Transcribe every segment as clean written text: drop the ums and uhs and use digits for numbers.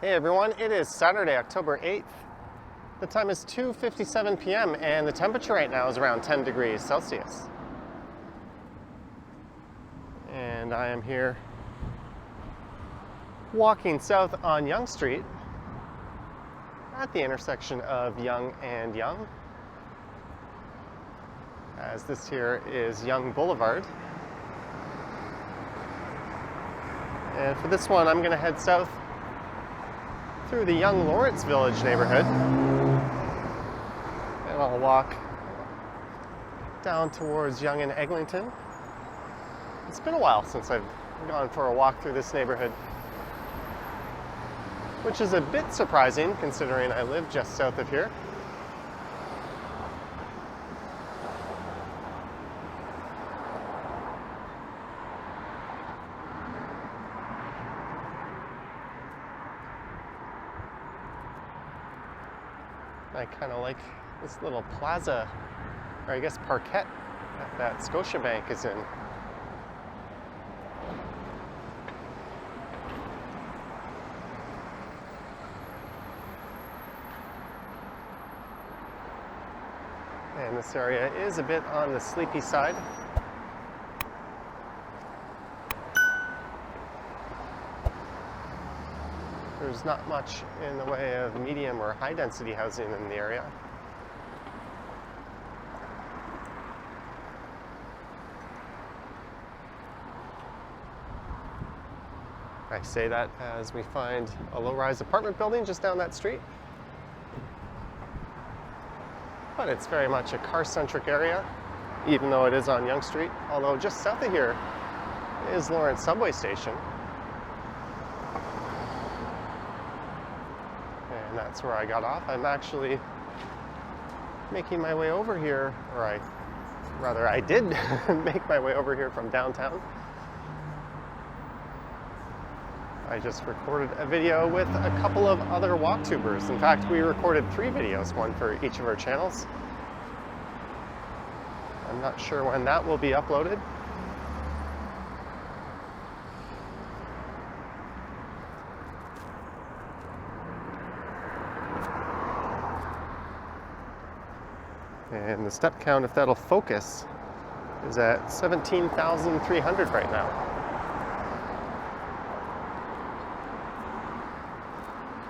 Hey everyone, it is Saturday, October 8th. The time is 2:57 p.m. and the temperature right now is around 10 degrees Celsius. And I am here walking south on Yonge Street at the intersection of Yonge and Yonge, as this here is Yonge Blvd. And for this one, I'm going to head south through the Yonge Lawrence Village neighborhood, and I'll walk down towards Yonge and Eglinton. It's been a while since I've gone for a walk through this neighborhood, which is a bit surprising considering I live just south of here. I kind of like this little plaza, or I guess parquet, that Scotiabank is in. And this area is a bit on the sleepy side. There's not much in the way of medium or high density housing in the area. I say that as we find a low-rise apartment building just down that street. But it's very much a car-centric area, even though it is on Yonge Street. Although just south of here is Lawrence subway station. And that's where I got off. I'm actually making my way over here, or I did make my way over here from downtown. I just recorded a video with a couple of other walktubers. In fact, we recorded 3 videos, one for each of our channels. I'm not sure when that will be uploaded. And the step count, if that'll focus, is at 17,300 right now.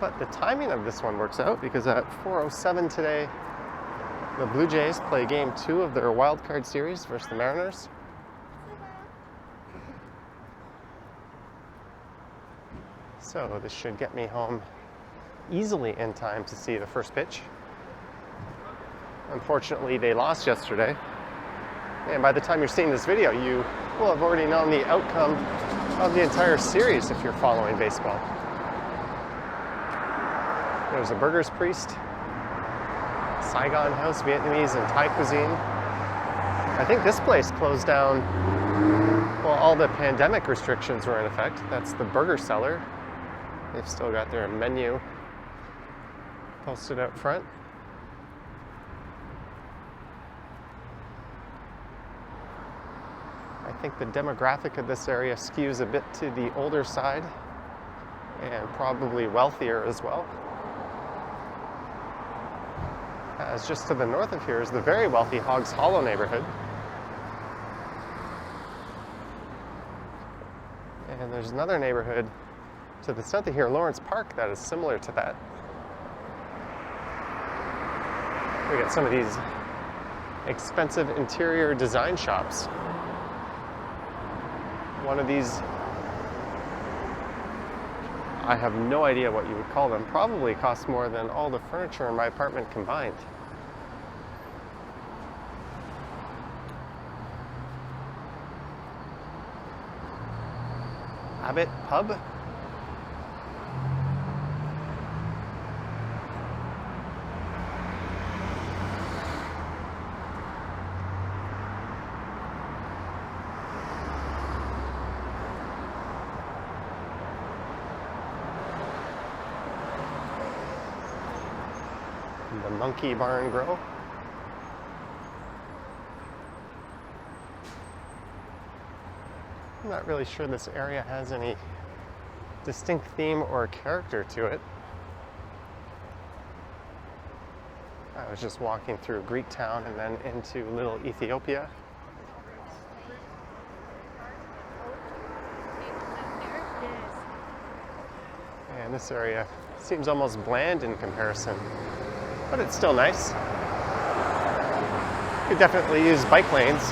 But the timing of this one works out because at 4:07 today, the Blue Jays play Game 2 of their wild card series versus the Mariners. So this should get me home easily in time to see the first pitch. Unfortunately, they lost yesterday. And by the time you're seeing this video, you will have already known the outcome of the entire series if you're following baseball. There's a Burger's Priest, Saigon House, Vietnamese and Thai cuisine. I think this place closed down while all the pandemic restrictions were in effect. That's the Burger Cellar. They've still got their menu posted out front. I think the demographic of this area skews a bit to the older side and probably wealthier as well. As just to the north of here is the very wealthy Hogs Hollow neighborhood. And there's another neighborhood to the south of here, Lawrence Park, that is similar to that. We got some of these expensive interior design shops. One of these, I have no idea what you would call them, probably costs more than all the furniture in my apartment combined. Abbott Pub. The Monkey Barn Grill. I'm not really sure this area has any distinct theme or character to it. I was just walking through Greek town and then into Little Ethiopia. And this area seems almost bland in comparison, but it's still nice. Could definitely use bike lanes.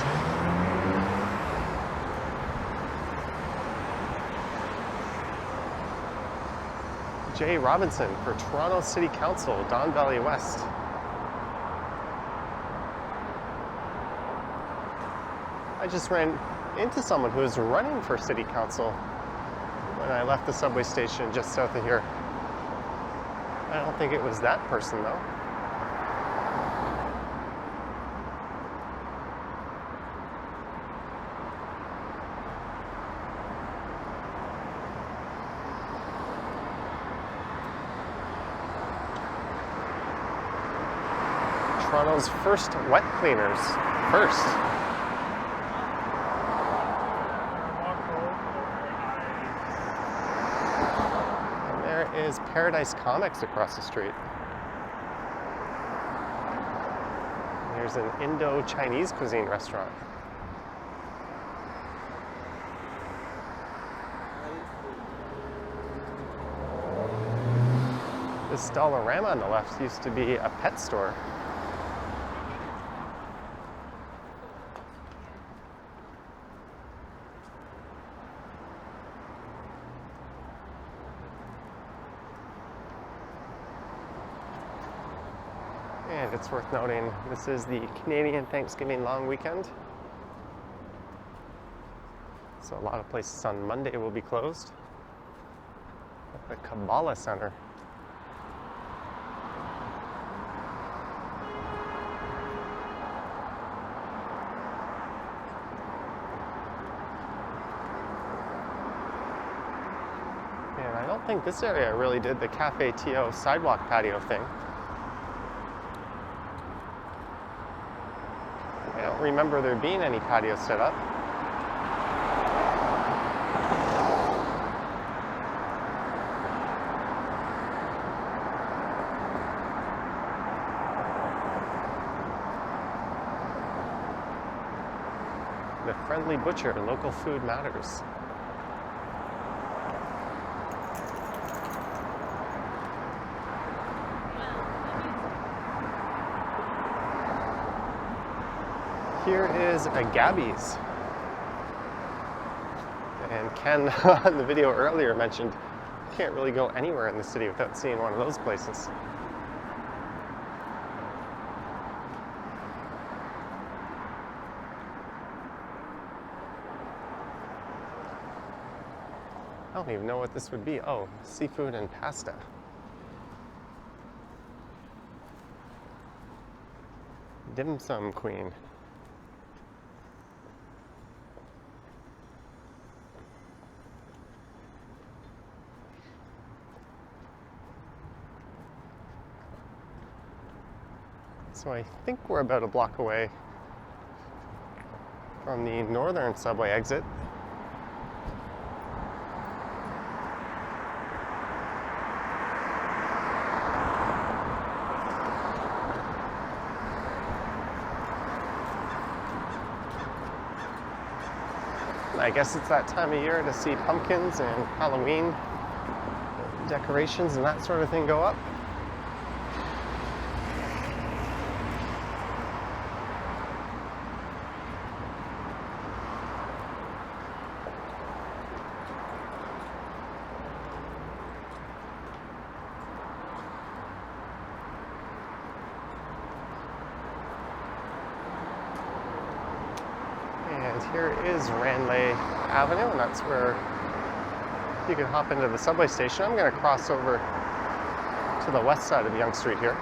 Jay Robinson for Toronto City Council, Don Valley West. I just ran into someone who was running for City Council when I left the subway station just south of here. I don't think it was that person though. Toronto's first wet cleaners. First. And there is Paradise Comics across the street. And there's an Indo-Chinese cuisine restaurant. This Dollarama on the left used to be a pet store. And it's worth noting, this is the Canadian Thanksgiving long weekend. So a lot of places on Monday will be closed. Like the Kabbalah Center. And I don't think this area really did the Cafe TO sidewalk patio thing. I don't remember there being any patio set up. The Friendly Butcher, local food matters. Here is a Gabby's. And Ken on the video earlier mentioned you can't really go anywhere in the city without seeing one of those places. I don't even know what this would be. Oh, seafood and pasta. Dim Sum Queen. So I think we're about a block away from the northern subway exit. I guess it's that time of year to see pumpkins and Halloween decorations and that sort of thing go up. And here is Ranelagh Avenue, and that's where you can hop into the subway station. I'm going to cross over to the west side of Yonge Street here.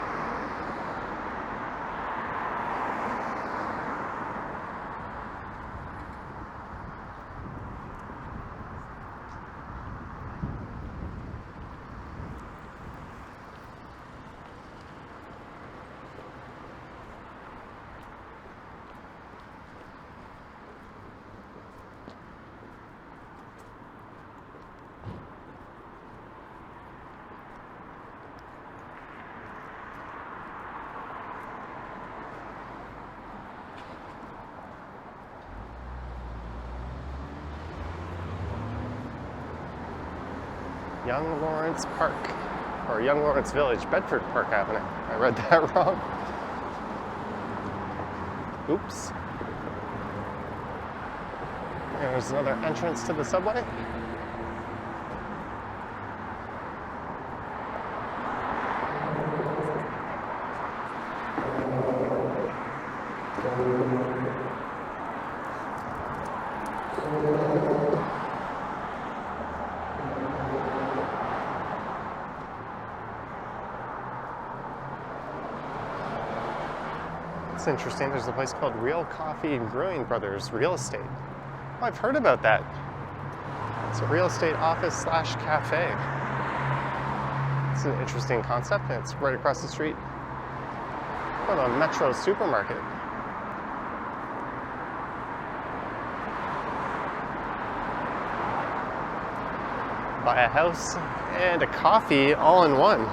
Yonge Lawrence Park, or Yonge Lawrence Village, Bedford Park Avenue. I read that wrong. Oops. There's another entrance to the subway. It's interesting, there's a place called Real Coffee and Brewing Brothers Real Estate. Oh, I've heard about that. It's a real estate office slash cafe. It's an interesting concept, and it's right across the street from a Metro supermarket. Buy a house and a coffee all in one.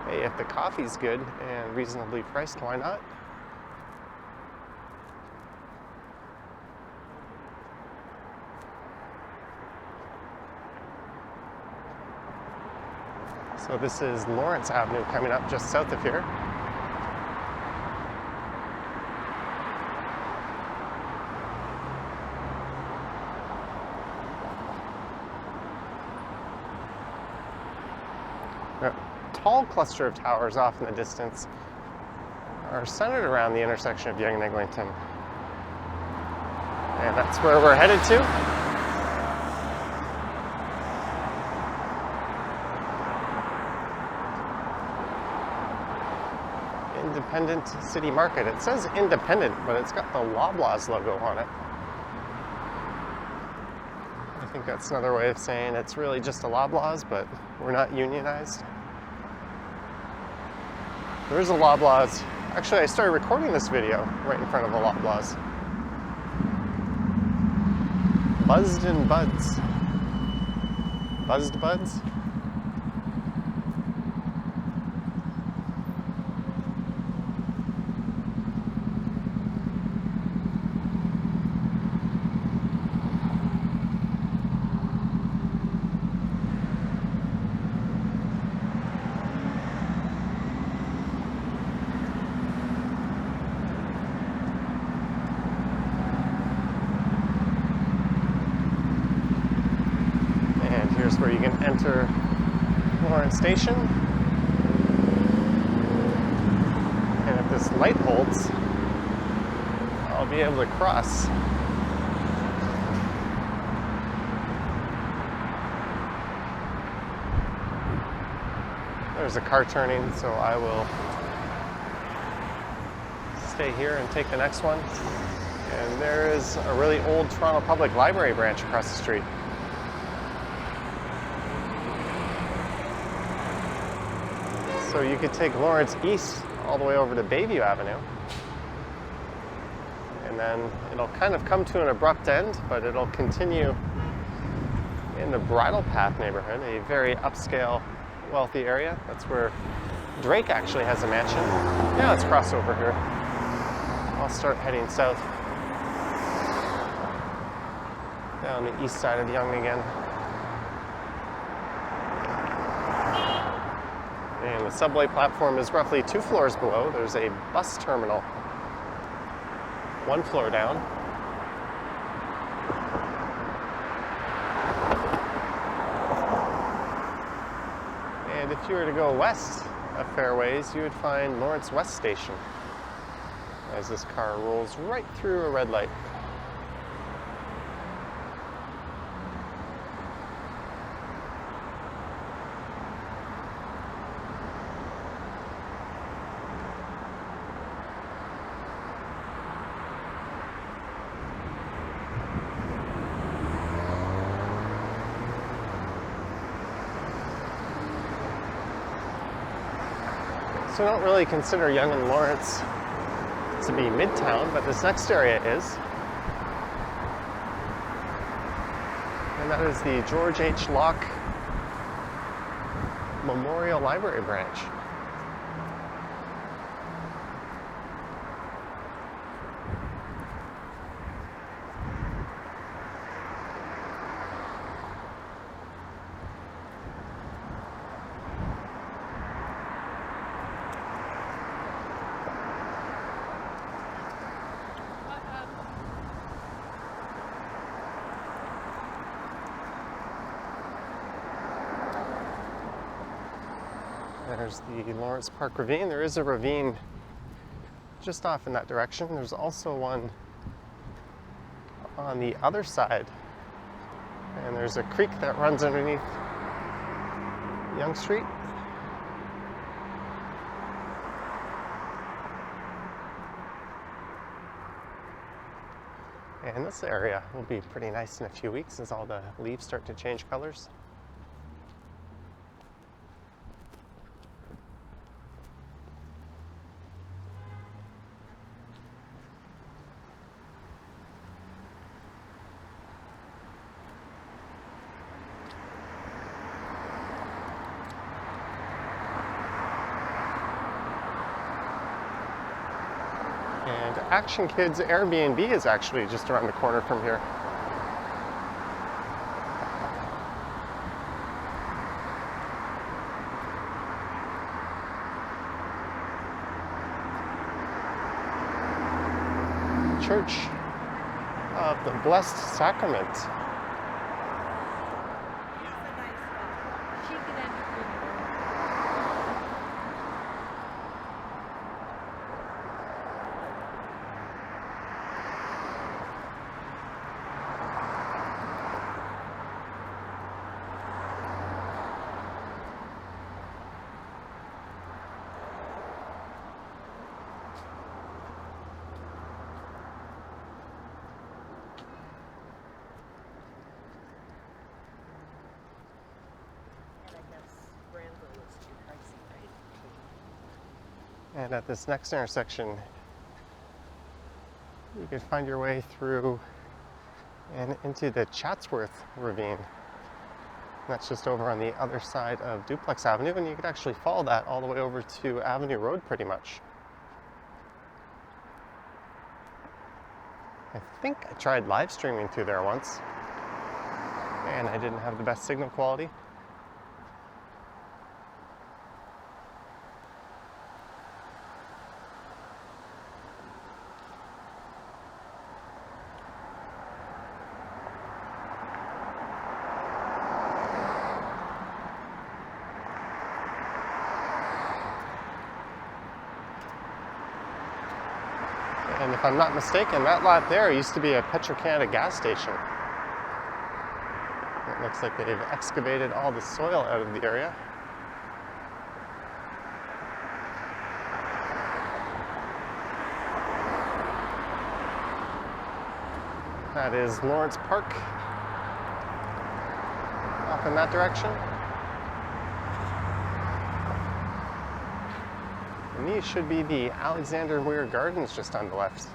Hey, if the coffee's good and reasonably priced, why not? So this is Lawrence Avenue coming up just south of here. A tall cluster of towers off in the distance are centered around the intersection of Yonge and Eglinton. And that's where we're headed to. Independent City Market. It says independent, but it's got the Loblaws logo on it. I think that's another way of saying it's really just a Loblaws, but we're not unionized. There is a Loblaws. Actually, I started recording this video right in front of a Loblaws. Buzzed and Buds. Buzzed Buds? Here's where you can enter Lawrence Station. And if this light holds, I'll be able to cross. There's a car turning, so I will stay here and take the next one. And there is a really old Toronto Public Library branch across the street. So you could take Lawrence East all the way over to Bayview Avenue. And then it'll kind of come to an abrupt end, but it'll continue in the Bridle Path neighborhood, a very upscale, wealthy area. That's where Drake actually has a mansion. Yeah, let's cross over here. I'll start heading south. Down the east side of Yonge again. And the subway platform is roughly 2 floors below. There's a bus terminal 1 floor down. And if you were to go west a fair ways, you would find Lawrence West Station as this car rolls right through a red light. So I don't really consider Yonge and Lawrence to be Midtown, but this next area is. And that is the George H. Locke Memorial Library branch. There's the Lawrence Park Ravine. There is a ravine just off in that direction. There's also one on the other side. And there's a creek that runs underneath Yonge Street. And this area will be pretty nice in a few weeks as all the leaves start to change colors. And Action Kids Airbnb is actually just around the corner from here. Church of the Blessed Sacrament. And at this next intersection, you can find your way through and into the Chatsworth Ravine. That's just over on the other side of Duplex Avenue, and you could actually follow that all the way over to Avenue Road pretty much. I think I tried live streaming through there once, and I didn't have the best signal quality. And if I'm not mistaken, that lot there used to be a Petro-Canada gas station. It looks like they've excavated all the soil out of the area. That is Lawrence Park off in that direction. And these should be the Alexander Weir Gardens just on the left.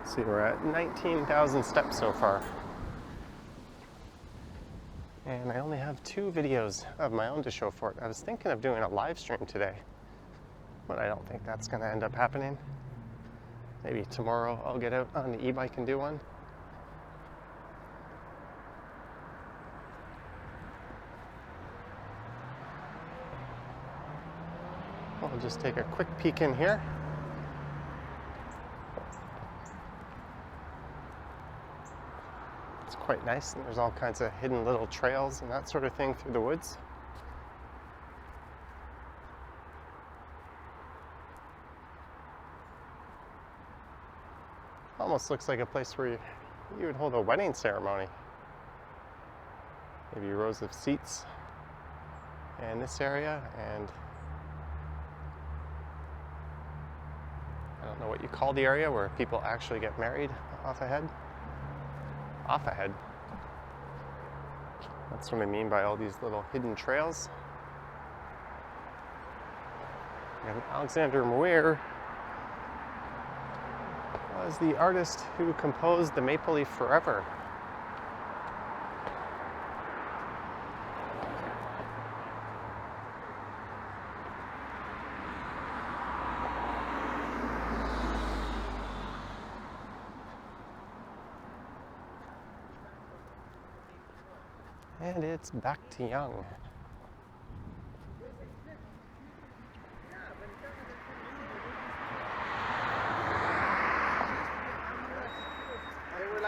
See, we're at 19,000 steps so far. And I only have 2 videos of my own to show for it. I was thinking of doing a live stream today, but I don't think that's going to end up happening. Maybe tomorrow I'll get out on the e-bike and do one. I'll just take a quick peek in here. It's quite nice, and there's all kinds of hidden little trails and that sort of thing through the woods. Almost looks like a place where you would hold a wedding ceremony. Maybe rows of seats in this area, and I don't know what you call the area where people actually get married off ahead. Off ahead. That's what I mean by all these little hidden trails. And Alexander Weir was the artist who composed the Maple Leaf Forever. And it's back to Yonge.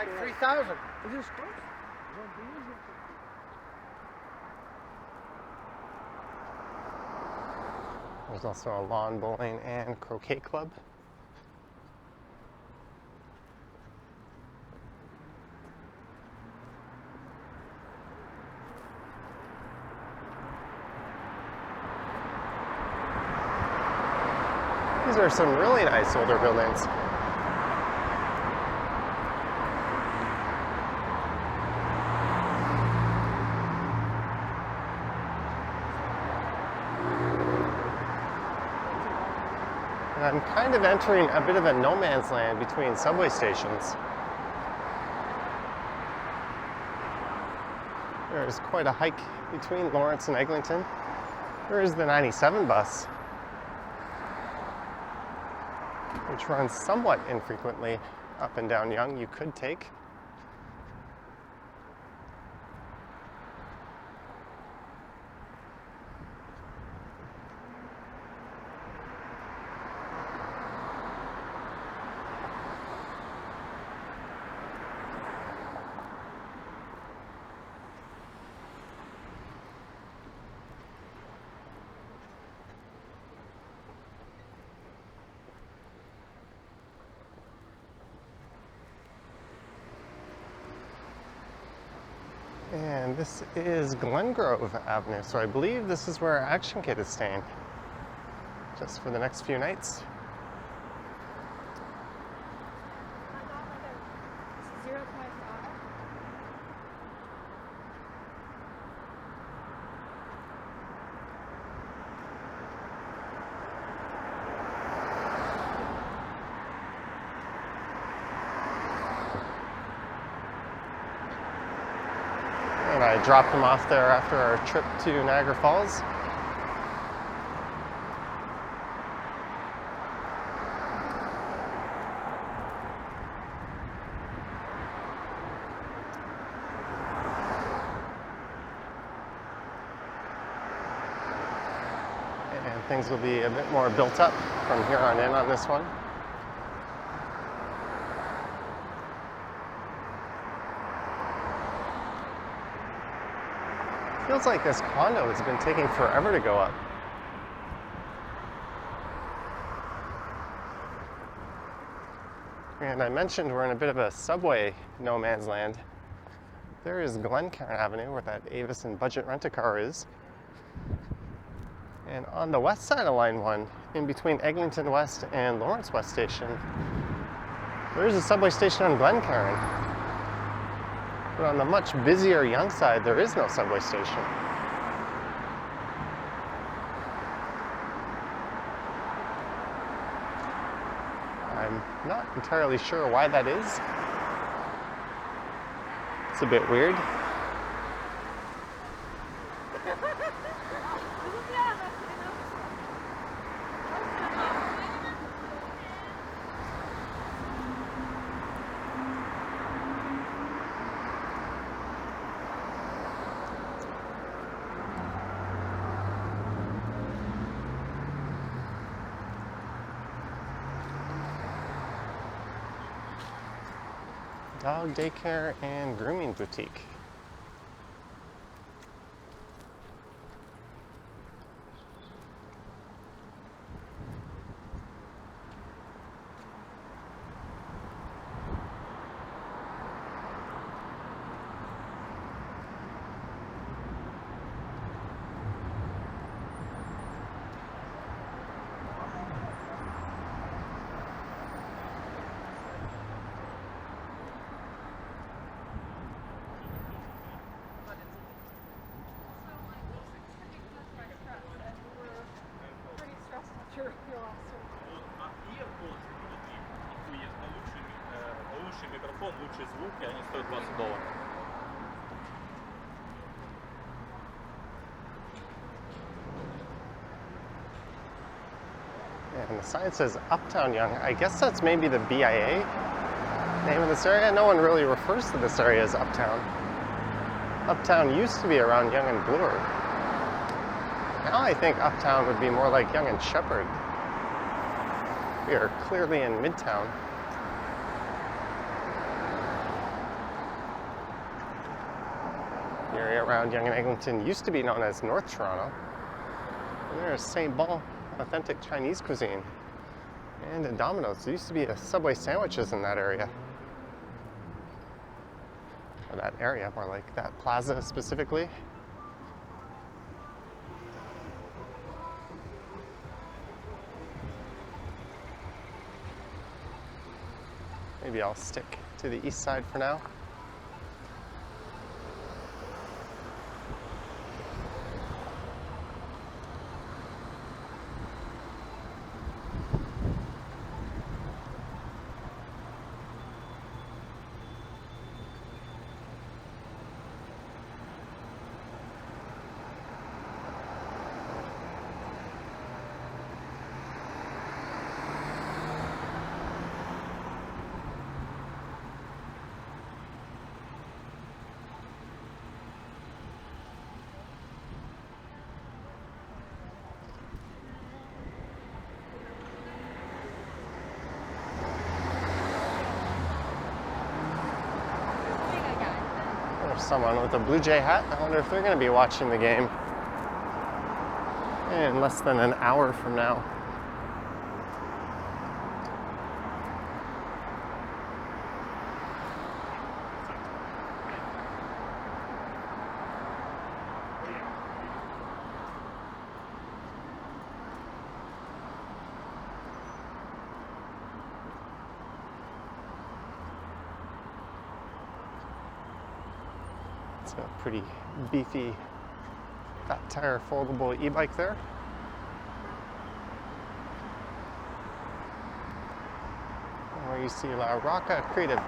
like 3,000. Is this close? There's also a lawn bowling and croquet club. These are some really nice older buildings. And I'm kind of entering a bit of a no man's land between subway stations. There's quite a hike between Lawrence and Eglinton. There is the 97 bus, which runs somewhat infrequently up and down Yonge, you could take. And this is Glengrove Avenue, so I believe this is where Action Kid is staying, just for the next few nights. And I dropped them off there after our trip to Niagara Falls. And things will be a bit more built up from here on in on this one. Feels like this condo has been taking forever to go up. And I mentioned we're in a bit of a subway no man's land. There is Glencairn Avenue, where that Avis and Budget Rent-A-Car is. And on the west side of Line 1, in between Eglinton West and Lawrence West Station, there's a subway station on Glencairn. But on the much busier Yonge side, there is no subway station. I'm not entirely sure why that is. It's a bit weird. Dog daycare and grooming boutique. Лучший микрофон, лучший звук, и они стоят $20. And the sign says Uptown Yonge. I guess that's maybe the BIA name of this area. No one really refers to this area as Uptown. Uptown used to be around Yonge and Blvd. Now I think Uptown would be more like Yonge and Shepherd. We are clearly in Midtown. The area around Yonge and Eglinton used to be known as North Toronto. And there's St. Bon, authentic Chinese cuisine. And a Domino's. There used to be a Subway sandwiches in that area. Or that area, more like that plaza specifically. Maybe I'll stick to the east side for now. There's someone with a Blue Jay hat. I wonder if they're going to be watching the game in less than an hour from now. It's a pretty beefy, fat tire foldable e-bike there. Where you see La Rocca Creative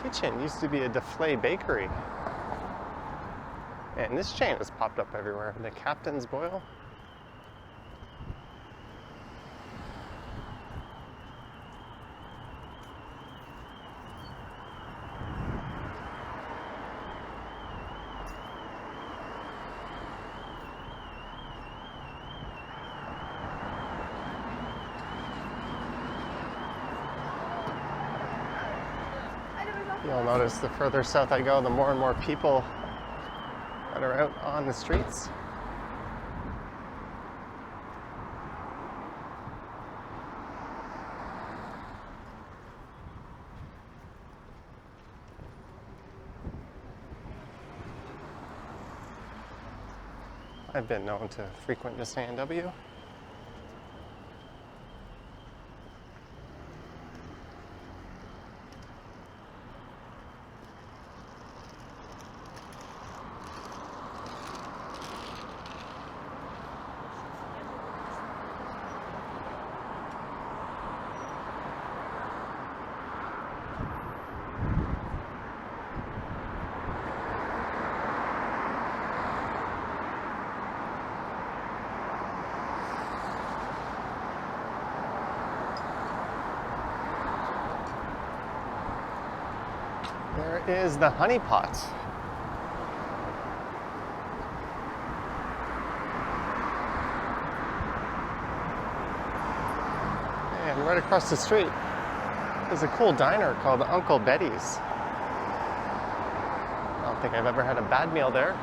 Kitchen, used to be a Deflay bakery. And this chain has popped up everywhere. The Captain's Boil. You'll notice the further south I go, the more and more people that are out on the streets. I've been known to frequent this A&W. There is the Honey Pot. And right across the street is a cool diner called Uncle Betty's. I don't think I've ever had a bad meal there.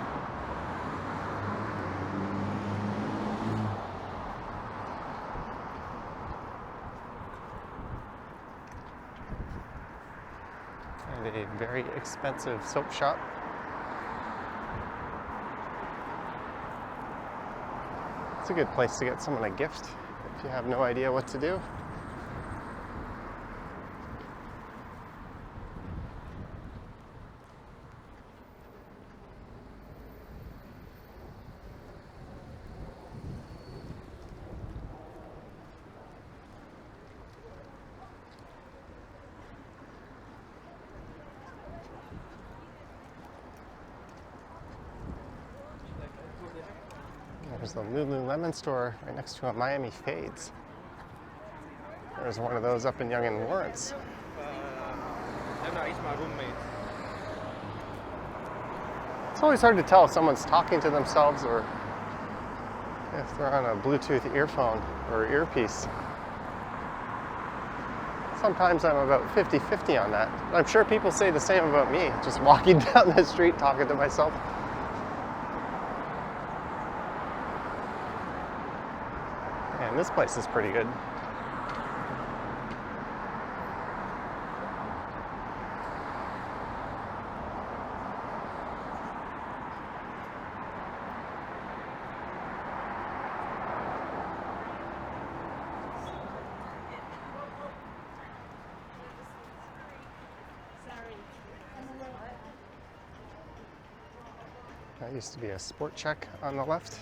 And a very expensive soap shop. It's a good place to get someone a gift if you have no idea what to do. There's the Lululemon store right next to a Miami Fades. There's one of those up in Yonge Lawrence. It's my roommate. It's always hard to tell if someone's talking to themselves or if they're on a Bluetooth earphone or earpiece. Sometimes I'm about 50-50 on that. I'm sure people say the same about me, just walking down the street talking to myself. And this place is pretty good. That used to be a Sport Check on the left.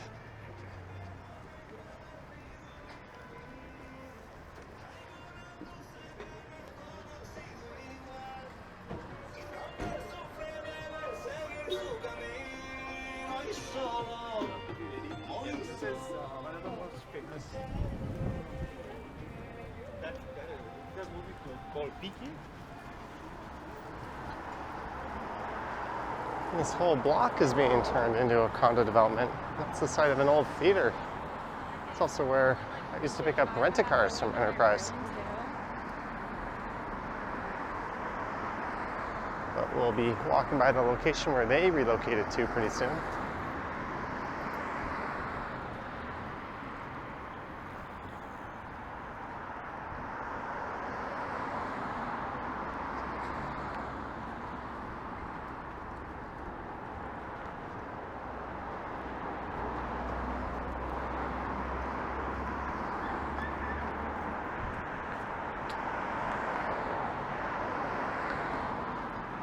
This is one of the most famous. That movie called Peaky. This whole block is being turned into a condo development. That's the site of an old theater. It's also where I used to pick up rent-a-cars from Enterprise. But we'll be walking by the location where they relocated to pretty soon.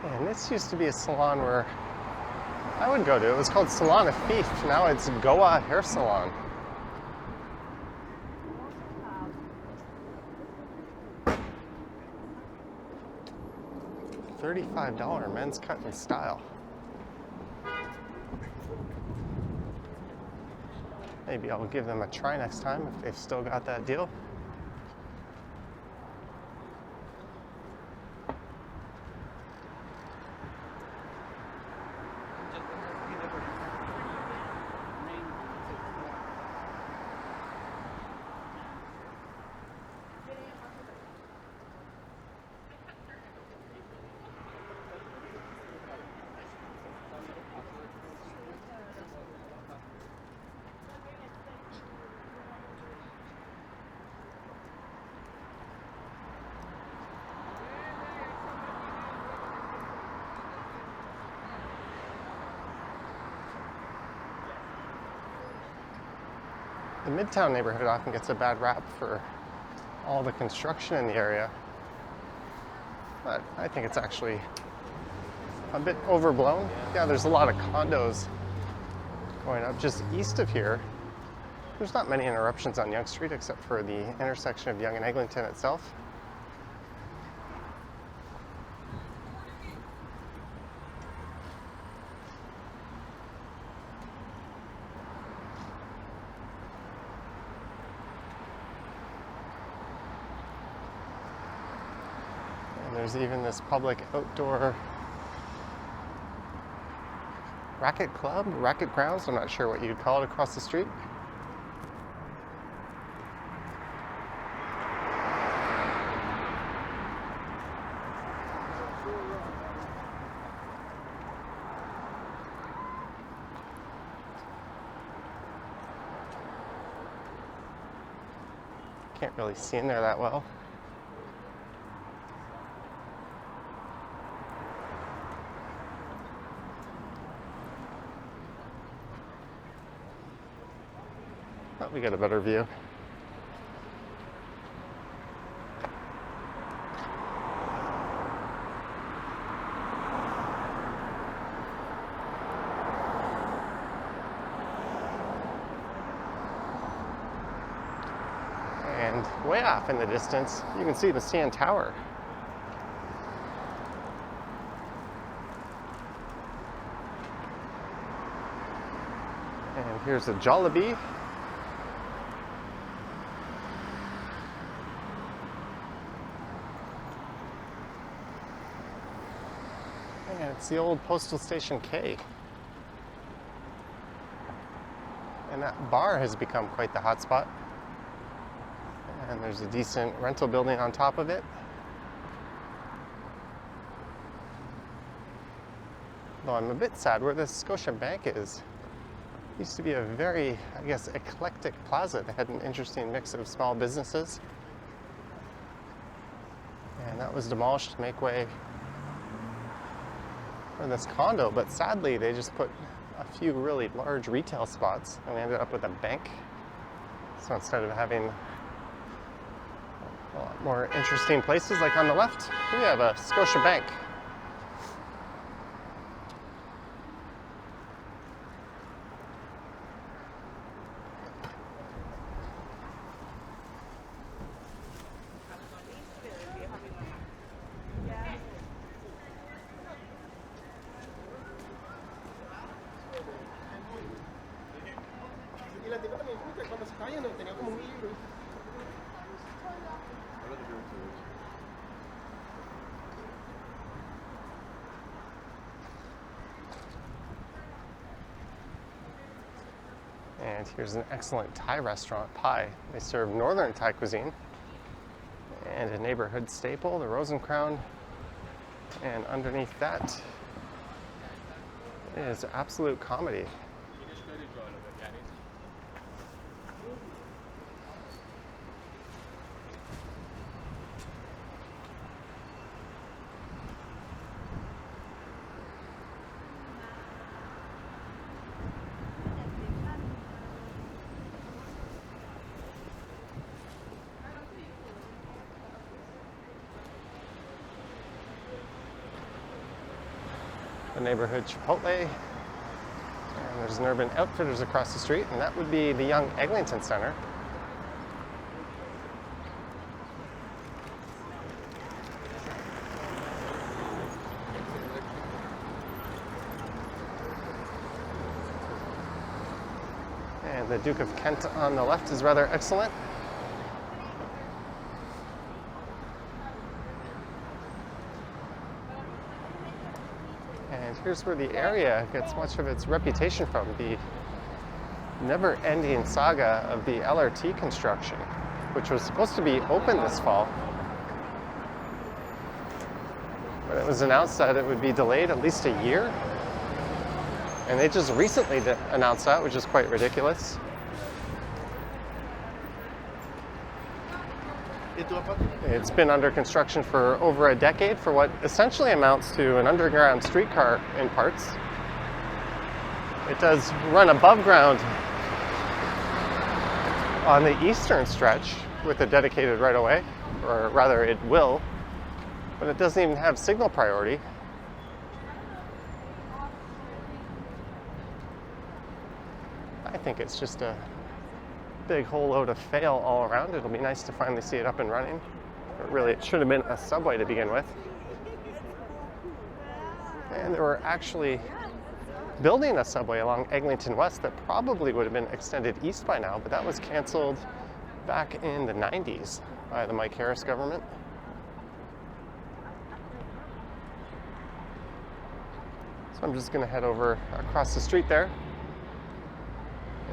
And this used to be a salon where I would go to. It was called Salon of Fief. Now it's Goa Hair Salon. $35 men's cut and style. Maybe I'll give them a try next time if they've still got that deal. The Midtown neighborhood often gets a bad rap for all the construction in the area, but I think it's actually a bit overblown. Yeah, there's a lot of condos going up just east of here. There's not many interruptions on Yonge Street except for the intersection of Yonge and Eglinton itself. There's even this public outdoor racket club, racket grounds, I'm not sure what you'd call it, across the street. Can't really see in there that well. We get a better view. And way off in the distance, you can see the CN Tower. And here's a Jollibee. And it's the old postal station K. And that bar has become quite the hotspot. And there's a decent rental building on top of it. Though I'm a bit sad where the Scotia Bank is. Used to be a very, I guess, eclectic plaza. They had an interesting mix of small businesses. And that was demolished to make way for this condo, but sadly they just put a few really large retail spots and we ended up with a bank. So instead of having a lot more interesting places, like on the left, we have a Scotia Bank. Y la tipa también como que cuando se estaba yendo tenía como un libro. And here's an excellent Thai restaurant, Pai. They serve northern Thai cuisine. And a neighborhood staple, the Rosencrown. And underneath that is absolute comedy. The neighborhood Chipotle, and there's an Urban Outfitters across the street, and that would be the Yonge Eglinton Center. And the Duke of Kent on the left is rather excellent. And here's where the area gets much of its reputation from, the never-ending saga of the LRT construction, which was supposed to be open this fall. But it was announced that it would be delayed at least a year. And they just recently announced that, which is quite ridiculous. It's been under construction for over a decade for what essentially amounts to an underground streetcar in parts. It does run above ground on the eastern stretch with a dedicated right-of-way, or rather it will, but it doesn't even have signal priority. I think it's just a big whole load of fail all around. It'll be nice to finally see it up and running. But really, it should have been a subway to begin with. And they were actually building a subway along Eglinton West that probably would have been extended east by now, but that was canceled back in the 90s by the Mike Harris government. So I'm just going to head over across the street there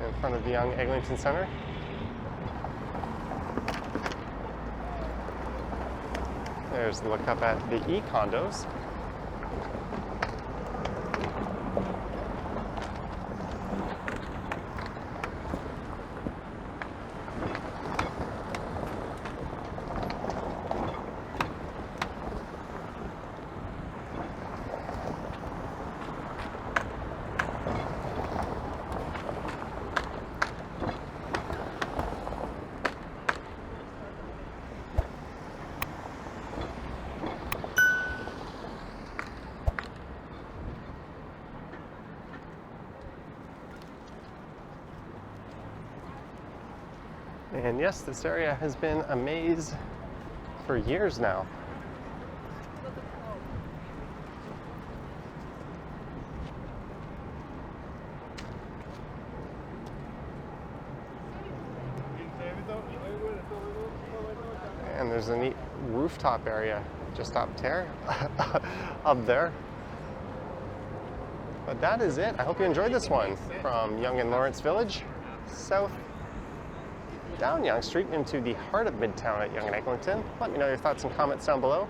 in front of the Yonge Eglinton Center. There's the look up at the E-condos. And yes, this area has been a maze for years now. And there's a neat rooftop area just up there. Up there. But that is it. I hope you enjoyed this one from Yonge Lawrence Village, south down Yonge Street into the heart of Midtown at Yonge and Eglinton. Let me know your thoughts and comments down below.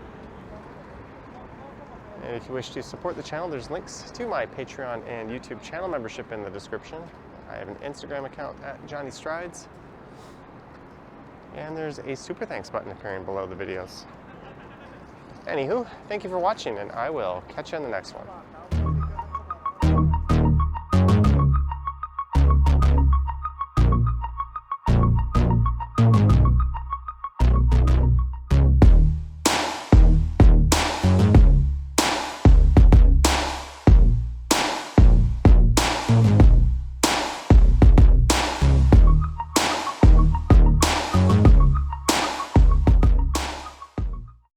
And if you wish to support the channel, there's links to my Patreon and YouTube channel membership in the description. I have an Instagram account at Johnny Strides. And there's a super thanks button appearing below the videos. Anywho, thank you for watching, and I will catch you on the next one.